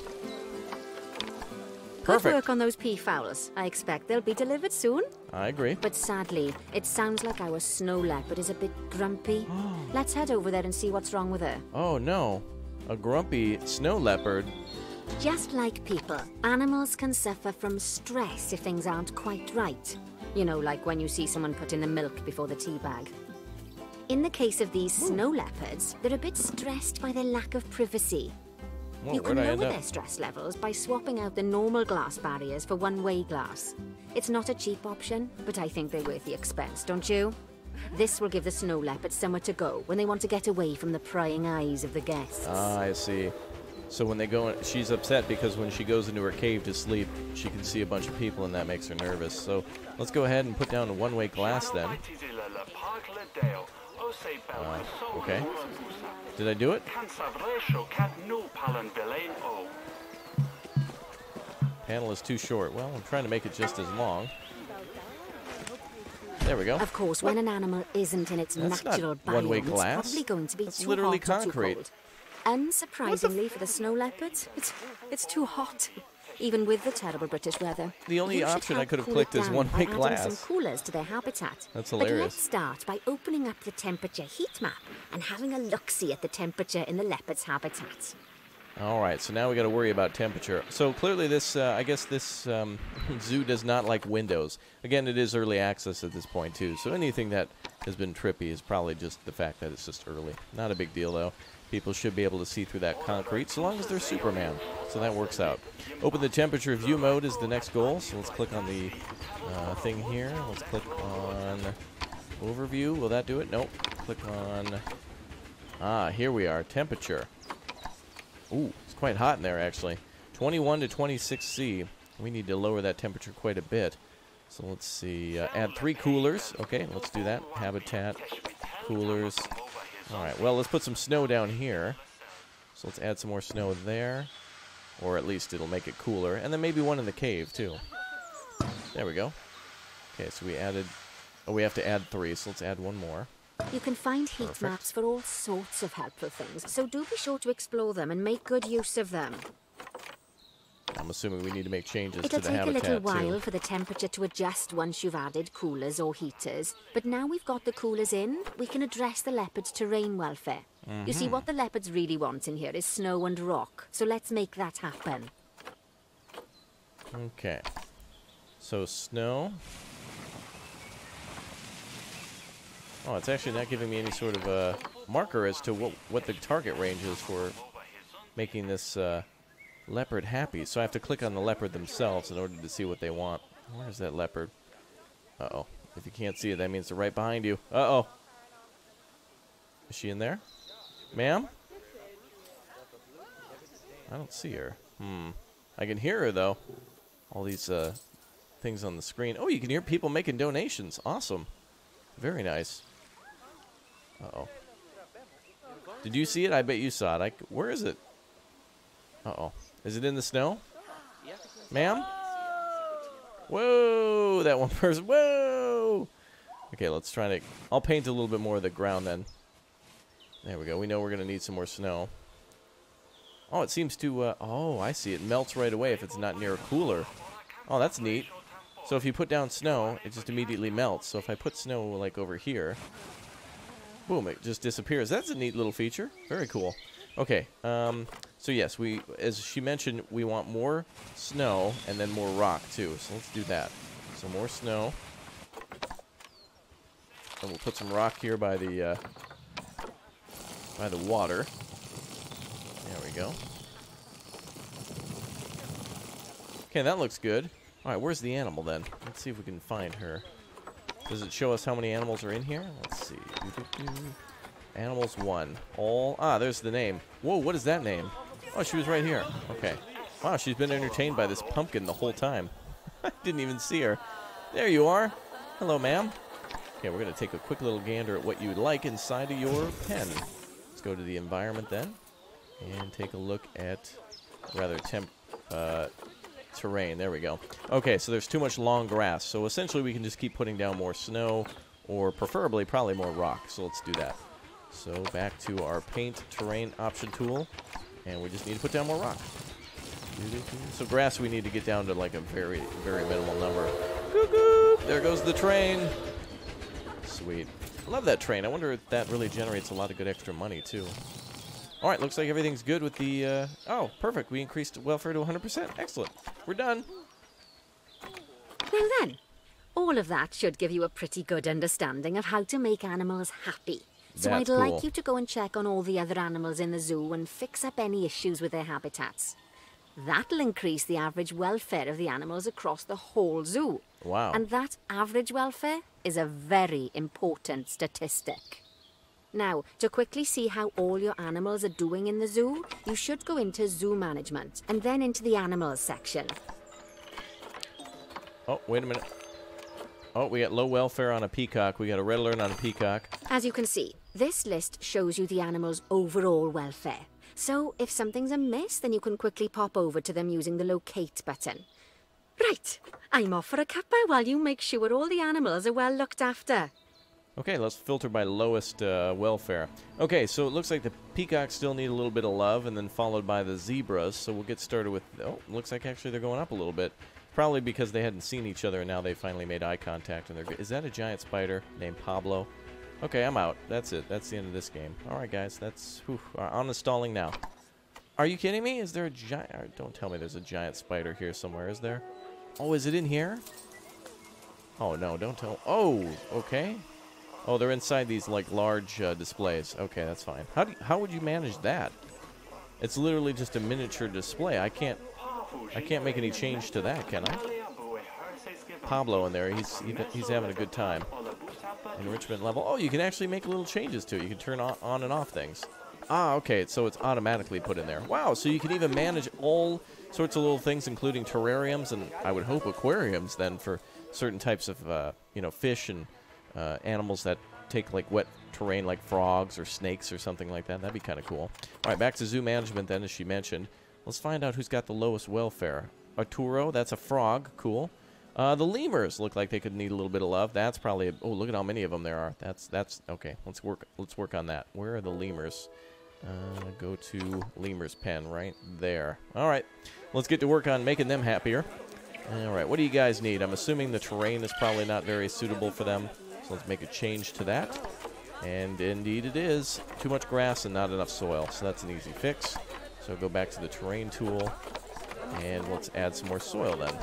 Good Perfect. work on those peafowls. I expect they'll be delivered soon. I agree. But sadly, it sounds like our snow leopard is a bit grumpy. Let's head over there and see what's wrong with her. Oh no. A grumpy snow leopard. Just like people, animals can suffer from stress if things aren't quite right. You know, like when you see someone put in the milk before the tea bag. In the case of these snow leopards, they're a bit stressed by their lack of privacy. Whoa, You can where'd I lower end up? their stress levels by swapping out the normal glass barriers for one-way glass. It's not a cheap option, but I think they're worth the expense, don't you? This will give the snow leopard somewhere to go when they want to get away from the prying eyes of the guests. Ah, I see. So when they go in, she's upset because when she goes into her cave to sleep, she can see a bunch of people and that makes her nervous. So let's go ahead and put down a one-way glass then. Okay. Did I do it? Panel is too short. Well, I'm trying to make it just as long. There we go. Of course, when an animal isn't in its That's not natural one-way biome, glass. it's probably going to be That's too literally hot or too concrete. cold. Unsurprisingly for the snow leopards, it's too hot, even with the terrible British weather. The only You should option I help could have cool it clicked is down one-way by adding glass. some coolers to their habitat. That's But hilarious. let's start by opening up the temperature heat map and having a look-see at the temperature in the leopard's habitat. All right, so now we got to worry about temperature. So clearly this, I guess this zoo does not like windows. Again, it is early access at this point, too. So anything that has been trippy is probably just the fact that it's just early. Not a big deal, though. People should be able to see through that concrete, so long as they're Superman. So that works out. Open the temperature view mode is the next goal. So let's click on the thing here. Let's click on overview. Will that do it? Nope. Click on... here we are. Temperature. Ooh, it's quite hot in there, actually. 21 to 26°C. We need to lower that temperature quite a bit. So let's see. Add 3 coolers. Okay, let's do that. Habitat, coolers. All right, well, let's put some snow down here. So let's add some more snow there. Or at least it'll make it cooler. And then maybe one in the cave, too. There we go. Okay, so we added... Oh, we have to add 3, so let's add 1 more. You can find heat Perfect. maps for all sorts of helpful things, so do be sure to explore them and make good use of them. I'm assuming we need to make changes It'll to the take a habitat, little while too. for the temperature to adjust once you've added coolers or heaters. But now we've got the coolers in, we can address the leopard's terrain welfare. You see, what the leopards really want in here is snow and rock. So let's make that happen. Okay. So, snow. Oh, it's actually not giving me any sort of marker as to what the target range is for making this leopard happy. So I have to click on the leopard themselves in order to see what they want. Where's that leopard? Uh-oh. If you can't see it, that means they're right behind you. Uh-oh. Is she in there? Ma'am? I don't see her. I can hear her, though. All these things on the screen. Oh, you can hear people making donations. Awesome. Very nice. Uh-oh. Did you see it? I bet you saw it. Where is it? Uh-oh. Is it in the snow? Ma'am? Whoa! That one person. Whoa! Okay, let's try to... I'll paint a little bit more of the ground then. There we go. We know we're going to need some more snow. Oh, it seems to... oh, I see. It melts right away if it's not near a cooler. Oh, that's neat. So if you put down snow, it just immediately melts. So if I put snow, like, over here... Boom, it just disappears. That's a neat little feature. Very cool. Okay, so yes, as she mentioned, we want more snow and then more rock, too. So let's do that. So more snow. And we'll put some rock here by the water. There we go. Okay, that looks good. All right, where's the animal, then? Let's see if we can find her. Does it show us how many animals are in here? Let's see. Animals 1. There's the name. Whoa, what is that name? Oh, she was right here. Okay. Wow, she's been entertained by this pumpkin the whole time. I didn't even see her. There you are. Hello, ma'am. Okay, we're going to take a quick little gander at what you'd like inside of your pen. Let's go to the environment then. And take a look at, terrain. There we go. Okay, so there's too much long grass. So essentially we can just keep putting down more snow, or preferably probably more rock. So let's do that. So back to our paint terrain option tool, and we just need to put down more rock. So grass we need to get down to like a very, very minimal number. There goes the train. Sweet. I love that train. I wonder if that really generates a lot of good extra money too. All right, looks like everything's good with the... oh, perfect. We increased welfare to 100%. Excellent. We're done. Now then, all of that should give you a pretty good understanding of how to make animals happy. So That's I'd cool. like you to go and check on all the other animals in the zoo and fix up any issues with their habitats. That'll increase the average welfare of the animals across the whole zoo. Wow. And that average welfare is a very important statistic. Now, to quickly see how all your animals are doing in the zoo, you should go into zoo management and then into the animals section. Oh, wait a minute. Oh, we got low welfare on a peacock. We got a red alert on a peacock. As you can see, this list shows you the animal's overall welfare. So, if something's amiss, then you can quickly pop over to them using the locate button. Right, I'm off for a cuppa while you make sure all the animals are well looked after. Okay, let's filter by lowest welfare. Okay, so it looks like the peacocks still need a little bit of love, and then followed by the zebras. So we'll get started with... Oh, looks like actually they're going up a little bit. Probably because they hadn't seen each other, and now they finally made eye contact. And they're... Is that a giant spider named Pablo? Okay, I'm out. That's it. That's the end of this game. All right, guys. That's... on installing now. Are you kidding me? Is there a giant... Don't tell me there's a giant spider here somewhere, is there? Oh, is it in here? Oh, no, don't tell... Oh, okay. Oh, they're inside these, like, large displays. Okay, that's fine. How would you manage that? It's literally just a miniature display. I can't make any change to that, can I? Pablo in there, he's having a good time. Enrichment level. Oh, you can actually make little changes to it. You can turn on and off things. Ah, okay, so it's automatically put in there. Wow, so you can even manage all sorts of little things, including terrariums and, I would hope, aquariums, then, for certain types of, fish and... animals that take like wet terrain like frogs or snakes or something like that. That'd be kind of cool. All right, back to zoo management then, as she mentioned. Let's find out who's got the lowest welfare. Arturo, that's a frog. Cool. The lemurs look like they could need a little bit of love. That's probably... oh, look at how many of them there are. That's okay. Let's work on that. Where are the lemurs? Go to Lemur's pen right there. All right, let's get to work on making them happier. All right, what do you guys need? I'm assuming the terrain is probably not very suitable for them, so let's make a change to that. And indeed it is. Too much grass and not enough soil, so that's an easy fix. So go back to the terrain tool, and let's add some more soil then.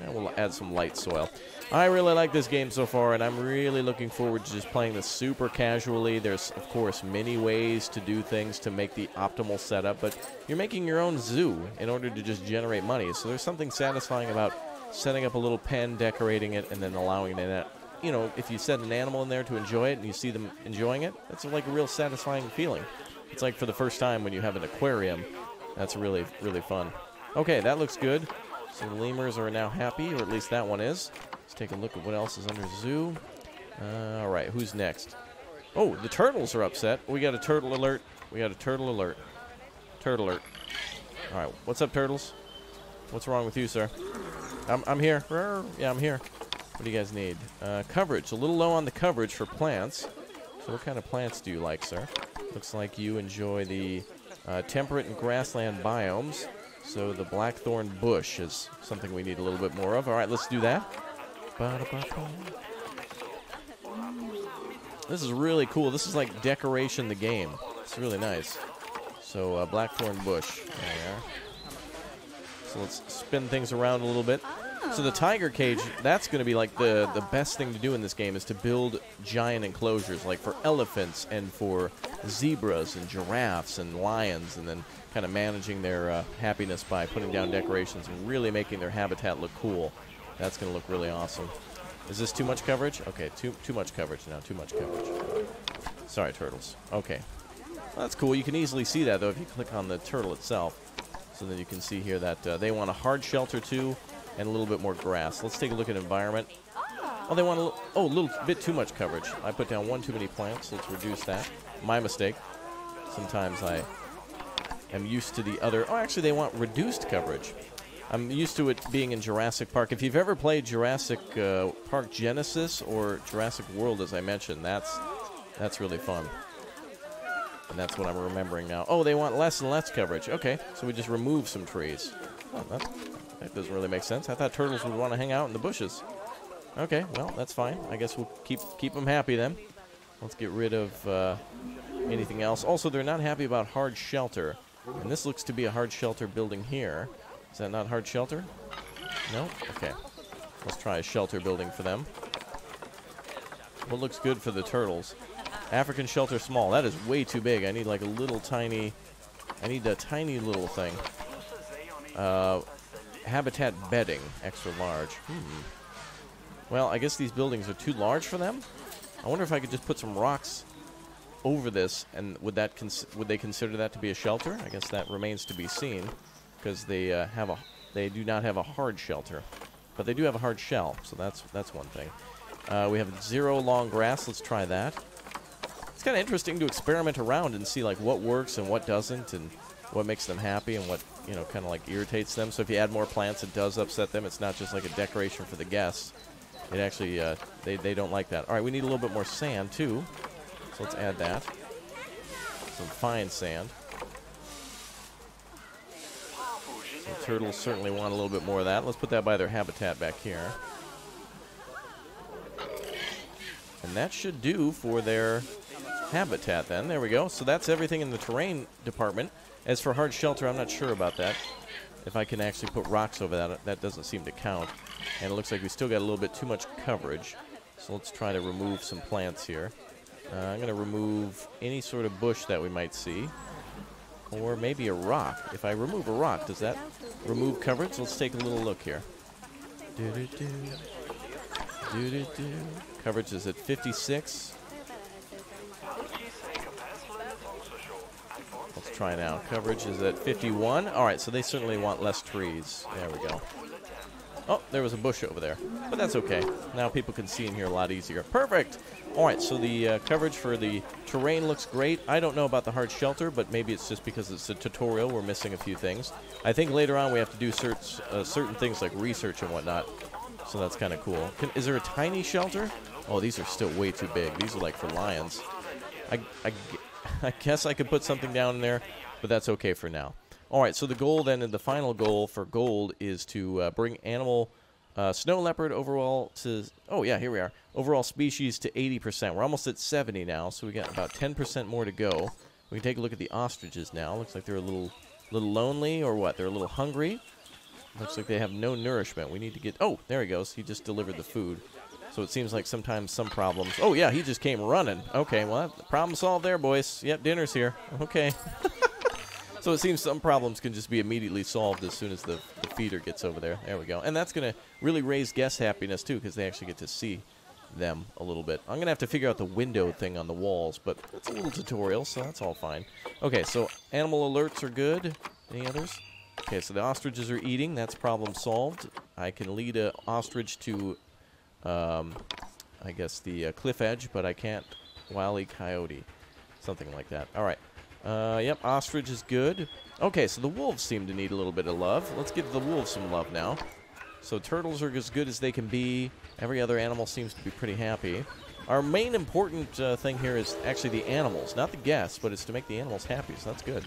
And we'll add some light soil. I really like this game so far, and I'm really looking forward to just playing this super casually. There's, of course, many ways to do things to make the optimal setup, but you're making your own zoo in order to just generate money. So there's something satisfying about setting up a little pen, decorating it, and then allowing it, you know, if you set an animal in there to enjoy it and you see them enjoying it, that's like a real satisfying feeling. It's like for the first time when you have an aquarium. That's really, really fun. Okay, that looks good. So the lemurs are now happy, or at least that one is. Let's take a look at what else is under zoo. All right, who's next? Oh, the turtles are upset. We got a turtle alert. We got a turtle alert. Turtle alert. All right, what's up, turtles? What's wrong with you, sir? I'm here. Yeah, I'm here. What do you guys need? Coverage. A little low on the coverage for plants. So what kind of plants do you like, sir? Looks like you enjoy the temperate and grassland biomes. So the blackthorn bush is something we need a little bit more of. All right, let's do that. This is really cool. This is like Decoration the Game. It's really nice. So blackthorn bush. There. So let's spin things around a little bit. So the tiger cage, that's going to be like the best thing to do in this game is to build giant enclosures, like for elephants and for zebras and giraffes and lions, and then kind of managing their happiness by putting down decorations and really making their habitat look cool. That's going to look really awesome. Is this too much coverage? Okay, too much coverage now. Too much coverage. Sorry, turtles. Okay. Well, that's cool. You can easily see that, though, if you click on the turtle itself. So then you can see here that they want a hard shelter, too, and a little bit more grass. Let's take a look at environment. Oh, they want a little bit too much coverage. I put down one too many plants. Let's reduce that. My mistake. Sometimes I am used to the other. Oh, actually, they want reduced coverage. I'm used to it being in Jurassic Park. If you've ever played Jurassic Park Genesis or Jurassic World, as I mentioned, that's really fun. And that's what I'm remembering now. Oh, they want less and less coverage. Okay, so we just remove some trees. Oh, that doesn't really make sense. I thought turtles would want to hang out in the bushes. Okay, well, that's fine. I guess we'll keep them happy then. Let's get rid of anything else. Also, they're not happy about hard shelter. And this looks to be a hard shelter building here. Is that not hard shelter? No? Okay. Let's try a shelter building for them. What looks good for the turtles? African shelter small. That is way too big. I need like a little tiny... I need a tiny little thing. Habitat bedding. Extra large. Well, I guess these buildings are too large for them. I wonder if I could just put some rocks over this, and would they consider that to be a shelter? I guess that remains to be seen, because they do not have a hard shelter, but they do have a hard shell, so that's one thing. We have 0 long grass. Let's try that. It's kind of interesting to experiment around and see like what works and what doesn't, and what makes them happy and what kind of like irritates them. So if you add more plants, it does upset them. It's not just like a decoration for the guests. It actually they don't like that. All right, we need a little bit more sand too. So let's add that. Some fine sand. The turtles certainly want a little bit more of that. Let's put that by their habitat back here. And that should do for their habitat then. There we go. So that's everything in the terrain department. As for hard shelter, I'm not sure about that. If I can actually put rocks over that, that doesn't seem to count. And it looks like we still got a little bit too much coverage. So let's try to remove some plants here. I'm going to remove any sort of bush that we might see. Or maybe a rock. If I remove a rock, does that remove coverage? Let's take a little look here. Coverage is at 56. Let's try now. Coverage is at 51. All right, so they certainly want less trees. There we go. Oh, there was a bush over there, but that's okay. Now people can see in here a lot easier. Perfect. All right, so the coverage for the terrain looks great. I don't know about the hard shelter, but maybe it's just because it's a tutorial. We're missing a few things. I think later on we have to do certain things like research and whatnot, so that's kind of cool. Is there a tiny shelter? Oh, these are still way too big. These are like for lions. I guess I could put something down in there, but that's okay for now. All right, so the goal then, and the final goal for gold is to bring animal snow leopard overall to, oh yeah, here we are, overall species to 80%. We're almost at 70 now, so we got about 10% more to go. We can take a look at the ostriches now. Looks like they're a little lonely, or what? They're a little hungry. Looks like they have no nourishment. We need to get, oh, there he goes. He just delivered the food. So it seems like sometimes some problems, oh yeah, he just came running. Okay, well, problem solved there, boys. Yep, dinner's here. Okay. So it seems some problems can just be immediately solved as soon as the feeder gets over there. There we go. And that's going to really raise guest happiness, too, because they actually get to see them a little bit. I'm going to have to figure out the window thing on the walls, but it's a little tutorial, so that's all fine. Okay, so animal alerts are good. Any others? Okay, so the ostriches are eating. That's problem solved. I can lead an ostrich to, I guess, the cliff edge, but I can't Wile E. Coyote. Something like that. All right. Yep, ostrich is good. Okay, so the wolves seem to need a little bit of love. Let's give the wolves some love now. So turtles are as good as they can be. Every other animal seems to be pretty happy. Our main important thing here is actually the animals, not the guests, but it's to make the animals happy, so that's good.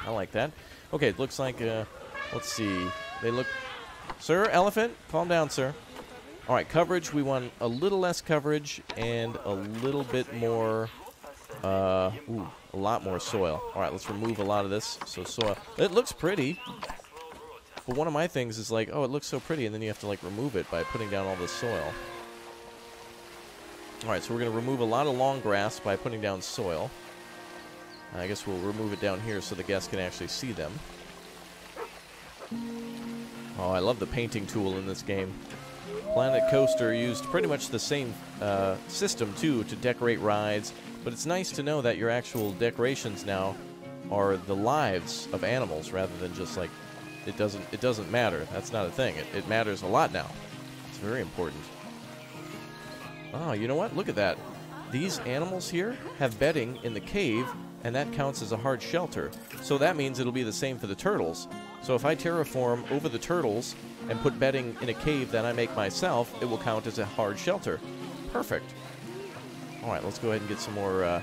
I like that. Okay, it looks like, let's see. They look... Sir, elephant, calm down, sir. All right, coverage. We want a little less coverage and a little bit more... a lot more soil. All right, let's remove a lot of this. So soil. It looks pretty. But one of my things is like, oh, it looks so pretty, and then you have to like remove it by putting down all this soil. All right, so we're going to remove a lot of long grass by putting down soil. I guess we'll remove it down here so the guests can actually see them. Oh, I love the painting tool in this game. Planet Coaster used pretty much the same system, too, to decorate rides. But it's nice to know that your actual decorations now are the lives of animals rather than just like, it doesn't matter. That's not a thing. It matters a lot now. It's very important. Oh, you know what? Look at that. These animals here have bedding in the cave, and that counts as a hard shelter. So that means it'll be the same for the turtles. So if I terraform over the turtles and put bedding in a cave that I make myself, it will count as a hard shelter. Perfect. All right, let's go ahead and get some more,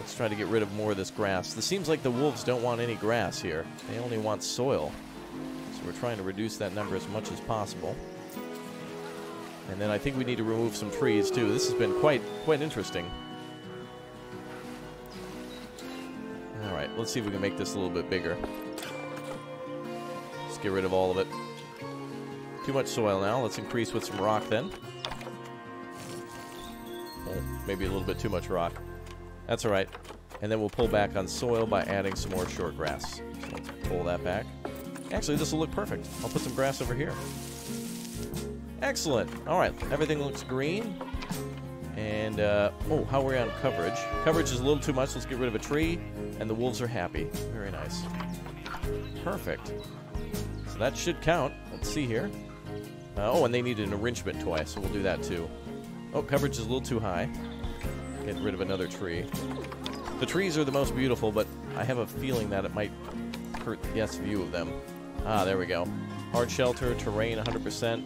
let's try to get rid of more of this grass. It seems like the wolves don't want any grass here. They only want soil. So we're trying to reduce that number as much as possible. And then I think we need to remove some trees, too. This has been quite interesting. All right, let's see if we can make this a little bit bigger. Let's get rid of all of it. Too much soil now. Let's increase with some rock then. Maybe a little bit too much rock. That's all right. And then we'll pull back on soil by adding some more short grass. So let's pull that back. Actually, this will look perfect. I'll put some grass over here. Excellent. All right. Everything looks green. And, oh, how are we on coverage? Coverage is a little too much. Let's get rid of a tree. And the wolves are happy. Very nice. Perfect. So that should count. Let's see here. Oh, and they need an enrichment toy, so we'll do that too. Oh, coverage is a little too high. Get rid of another tree. The trees are the most beautiful, but I have a feeling that it might hurt the guest view of them. Ah, there we go. Hard shelter, terrain 100%.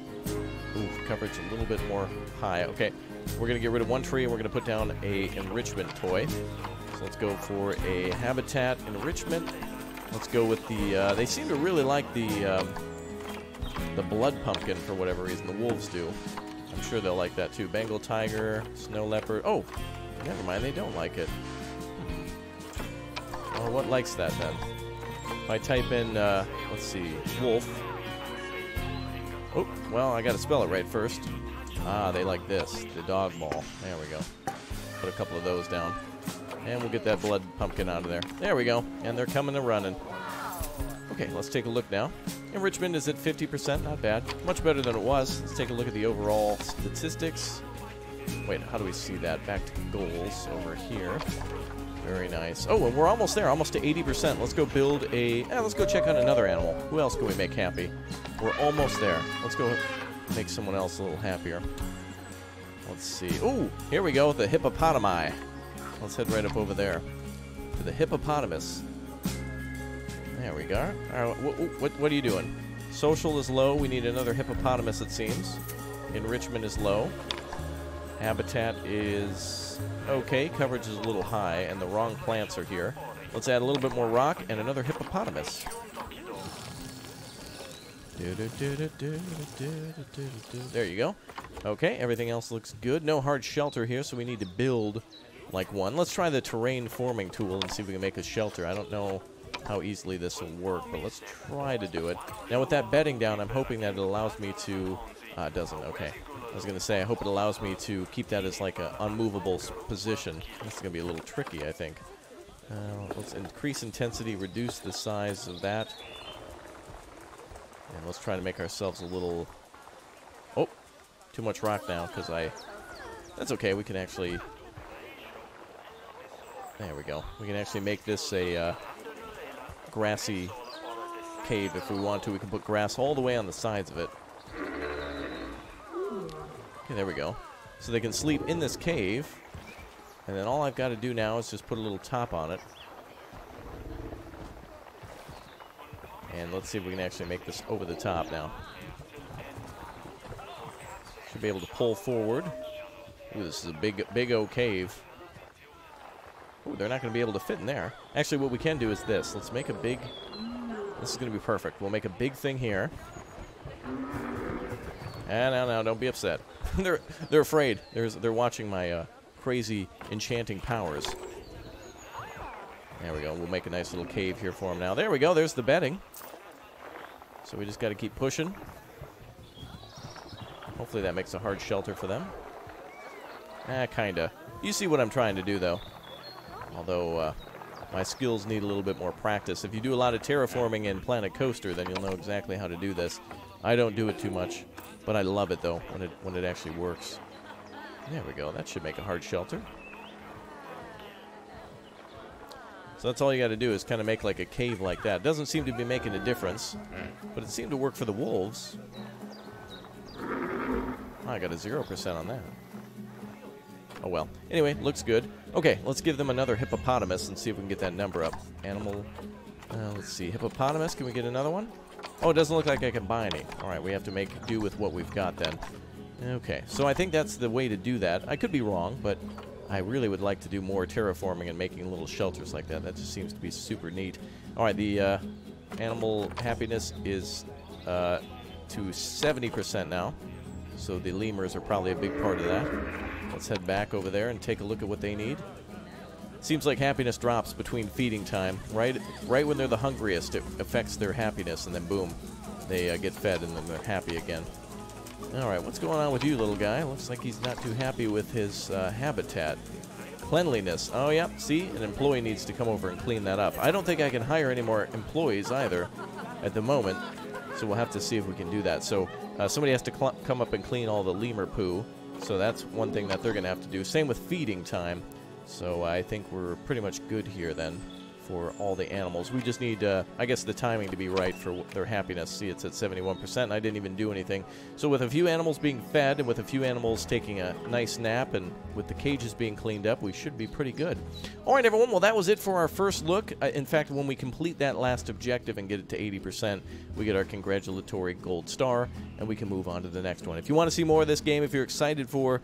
Ooh, coverage a little bit more high. Okay, we're going to get rid of one tree, and we're going to put down a enrichment toy. So let's go for a habitat enrichment. Let's go with the, they seem to really like the blood pumpkin for whatever reason. The wolves do. I'm sure they'll like that too. Bengal tiger, snow leopard. Oh, never mind. They don't like it. Well, what likes that then? If I type in, let's see, wolf. Oh, well, I got to spell it right first. Ah, they like this. The dog ball. There we go. Put a couple of those down. And we'll get that blood pumpkin out of there. There we go. And they're coming and running. Okay, let's take a look now. Enrichment is at 50%, not bad. Much better than it was. Let's take a look at the overall statistics. Wait, how do we see that? Back to goals over here. Very nice. Oh, and we're almost there, almost to 80%. Let's go build a... let's go check on another animal. Who else can we make happy? We're almost there. Let's go make someone else a little happier. Let's see. Ooh, here we go, the hippopotami. Let's head right up over there to the hippopotamus. There we go. All right, what are you doing? Social is low. We need another hippopotamus, it seems. Enrichment is low. Habitat is okay. Coverage is a little high, and the wrong plants are here. Let's add a little bit more rock and another hippopotamus. There you go. Okay, everything else looks good. No hard shelter here, so we need to build like one. Let's try the terrain forming tool and see if we can make a shelter. I don't know how easily this will work, but let's try to do it. Now, with that bedding down, I'm hoping that it allows me to... it doesn't. Okay. I was going to say, I hope it allows me to keep that as like an unmovable position. This is going to be a little tricky, I think. Let's increase intensity, reduce the size of that. And let's try to make ourselves a little... Oh, too much rock now, because That's okay, we can actually... There we go. We can actually make this a grassy cave if we want to. We can put grass all the way on the sides of it. Okay, there we go. So they can sleep in this cave. And then all I've got to do now is just put a little top on it. And let's see if we can actually make this over the top now. Should be able to pull forward. Ooh, this is a big old cave. Ooh, they're not going to be able to fit in there. Actually, what we can do is this. Let's make a big... This is going to be perfect. We'll make a big thing here. And no, don't be upset. They're afraid. They're watching my crazy enchanting powers. There we go. We'll make a nice little cave here for them now. There we go. There's the bedding. So we just got to keep pushing. Hopefully that makes a hard shelter for them. Kinda. You see what I'm trying to do, though. Although my skills need a little bit more practice. If you do a lot of terraforming in Planet Coaster, then you'll know exactly how to do this. I don't do it too much, but I love it, though, when it actually works. There we go. That should make a hard shelter. So that's all you got to do is kind of make like a cave like that. Doesn't seem to be making a difference, but it seemed to work for the wolves. Oh, I got a 0% on that. Oh well. Anyway, looks good. Okay, let's give them another hippopotamus and see if we can get that number up. Animal. Let's see. Hippopotamus. Can we get another one? Oh, it doesn't look like I can buy any. All right, we have to make do with what we've got then. Okay, so I think that's the way to do that. I could be wrong, but I really would like to do more terraforming and making little shelters like that. That just seems to be super neat. All right, the animal happiness is to 70% now. So the lemurs are probably a big part of that. Let's head back over there and take a look at what they need. Seems like happiness drops between feeding time. Right when they're the hungriest, it affects their happiness, and then boom, they get fed and then they're happy again. All right, what's going on with you, little guy? Looks like he's not too happy with his habitat. Cleanliness. Oh, yeah, see? An employee needs to come over and clean that up. I don't think I can hire any more employees either at the moment, so we'll have to see if we can do that. So somebody has to come up and clean all the lemur poo, so that's one thing that they're going to have to do. Same with feeding time. So I think we're pretty much good here then for all the animals. We just need, I guess, the timing to be right for their happiness. See, it's at 71%, and I didn't even do anything. So with a few animals being fed and with a few animals taking a nice nap and with the cages being cleaned up, we should be pretty good. All right, everyone. Well, that was it for our first look. In fact, when we complete that last objective and get it to 80%, we get our congratulatory gold star, and we can move on to the next one. If you want to see more of this game, if you're excited for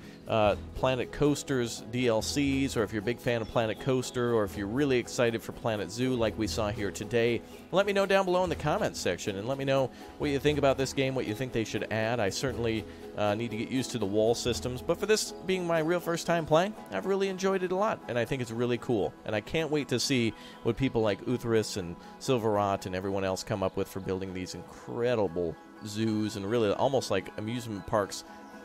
Planet Coaster's DLCs, or if you're a big fan of Planet Coaster, or if you're really excited for Planet Zoo like we saw here today, let me know down below in the comments section, and let me know what you think about this game, what you think they should add. I certainly need to get used to the wall systems, but for this being my real first time playing, I've really enjoyed it a lot, and I think it's really cool, and I can't wait to see what people like Uthris and Silverot and everyone else come up with for building these incredible zoos and really almost like amusement parks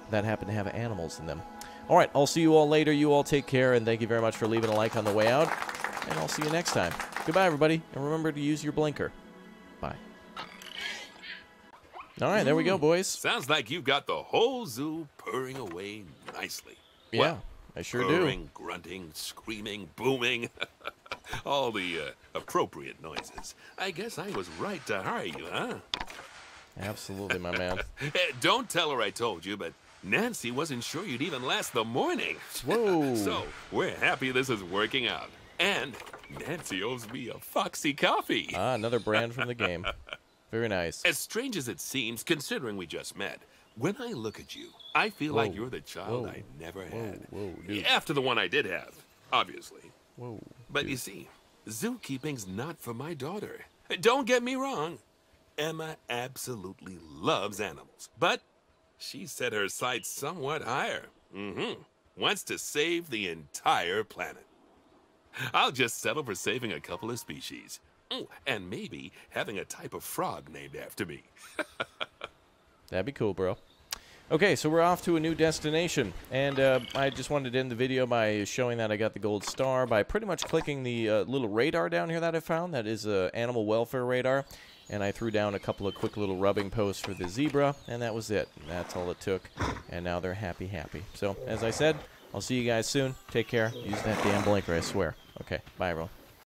that happen to have animals in them. All right, I'll see you all later. You all take care, and thank you very much for leaving a like on the way out, and I'll see you next time. Goodbye, everybody, and remember to use your blinker. Bye. All right, there we go, boys. Sounds like you've got the whole zoo purring away nicely. Yeah, well, I sure purring, do. Grunting, screaming, booming. All the appropriate noises. I guess I was right to hire you, huh? Absolutely, my man. Don't tell her I told you, but Nancy wasn't sure you'd even last the morning. Whoa. So, we're happy this is working out. And Nancy owes me a Foxy coffee. Ah, another brand from the game. Very nice. As strange as it seems, considering we just met, When I look at you, I feel like you're the child I never had. Dude. After the one I did have, obviously. Whoa. But dude. you see, zookeeping's not for my daughter. Don't get me wrong. Emma absolutely loves animals. But she set her sights somewhat higher. Wants to save the entire planet. I'll just settle for saving a couple of species. Oh, and maybe having a type of frog named after me. That'd be cool, bro. Okay, so we're off to a new destination, and I just wanted to end the video by showing that I got the gold star by pretty much clicking the little radar down here that I found. That is a animal welfare radar, and I threw down a couple of quick little rubbing posts for the zebra, and that was it. That's all it took, and now they're happy. So, as I said, I'll see you guys soon. Take care. Use that damn blinker, I swear. Okay, bye, everyone.